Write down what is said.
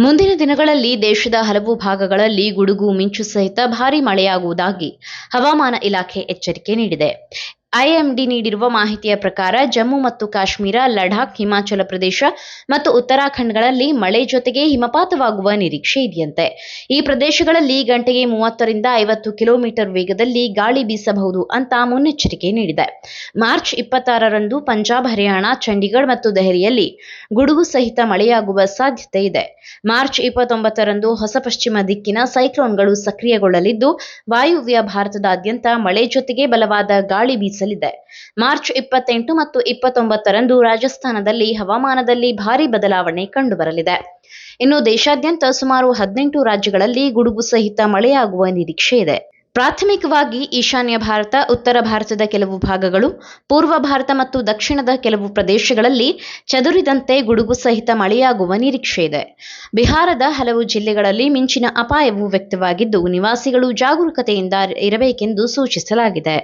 ಮುಂದಿನ ದಿನಗಳಲ್ಲಿ ದೇಶದ ಹಲವು ಭಾಗಗಳಲ್ಲಿ ಗುಡುಗು ಮಿಂಚು ಸಹಿತ ಭಾರೀ ಮಳೆಯಾಗುವುದಾಗಿ ಹವಾಮಾನ ಇಲಾಖೆ ಎಚ್ಚರಿಕೆ ನೀಡಿದೆ. ಐಎಂಡಿ ನೀಡಿರುವ ಮಾಹಿತಿಯ ಪ್ರಕಾರ ಜಮ್ಮು ಮತ್ತು ಕಾಶ್ಮೀರ, ಲಡಾಖ್, ಹಿಮಾಚಲ ಪ್ರದೇಶ ಮತ್ತು ಉತ್ತರಾಖಂಡ್ಗಳಲ್ಲಿ ಮಳೆ ಜೊತೆಗೆ ಹಿಮಪಾತವಾಗುವ ನಿರೀಕ್ಷೆ ಇದೆಯಂತೆ. ಈ ಪ್ರದೇಶಗಳಲ್ಲಿ ಗಂಟೆಗೆ 30 ರಿಂದ 50 ಕಿಲೋಮೀಟರ್ ವೇಗದಲ್ಲಿ ಗಾಳಿ ಬೀಸಬಹುದು ಅಂತ ಮುನ್ನೆಚ್ಚರಿಕೆ ನೀಡಿದೆ. ಮಾರ್ಚ್ 26ರಂದು ಪಂಜಾಬ್, ಹರಿಯಾಣ, ಚಂಡೀಗಢ ಮತ್ತು ದೆಹಲಿಯಲ್ಲಿ ಗುಡುಗು ಸಹಿತ ಮಳೆಯಾಗುವ ಸಾಧ್ಯತೆ ಇದೆ. ಮಾರ್ಚ್ 29ರಂದು ಹೊಸ ಪಶ್ಚಿಮ ದಿಕ್ಕಿನ ಸೈಕ್ಲೋನ್ಗಳು ಸಕ್ರಿಯಗೊಳ್ಳಲಿದ್ದು, ವಾಯುವ್ಯ ಭಾರತದಾದ್ಯಂತ ಮಳೆ ಜೊತೆಗೆ ಬಲವಾದ ಗಾಳಿ ಬೀಸಲಿದೆ. ಮಾರ್ಚ್ 28 ಮತ್ತು 29ರಂದು ರಾಜಸ್ಥಾನದಲ್ಲಿ ಹವಾಮಾನದಲ್ಲಿ ಭಾರೀ ಬದಲಾವಣೆ ಕಂಡುಬರಲಿದೆ. ಇನ್ನು ದೇಶಾದ್ಯಂತ ಸುಮಾರು 18 ರಾಜ್ಯಗಳಲ್ಲಿ ಗುಡುಗು ಸಹಿತ ಮಳೆಯಾಗುವ ನಿರೀಕ್ಷೆ ಇದೆ. ಪ್ರಾಥಮಿಕವಾಗಿ ಈಶಾನ್ಯ ಭಾರತ, ಉತ್ತರ ಭಾರತದ ಕೆಲವು ಭಾಗಗಳು, ಪೂರ್ವ ಭಾರತ ಮತ್ತು ದಕ್ಷಿಣದ ಕೆಲವು ಪ್ರದೇಶಗಳಲ್ಲಿ ಚದುರಿದಂತೆ ಗುಡುಗು ಸಹಿತ ಮಳೆಯಾಗುವ ನಿರೀಕ್ಷೆ ಇದೆ. ಬಿಹಾರದ ಹಲವು ಜಿಲ್ಲೆಗಳಲ್ಲಿ ಮಿಂಚಿನ ಅಪಾಯವು ವ್ಯಕ್ತವಾಗಿದ್ದು, ನಿವಾಸಿಗಳು ಜಾಗರೂಕತೆಯಿಂದ ಇರಬೇಕೆಂದು ಸೂಚಿಸಲಾಗಿದೆ.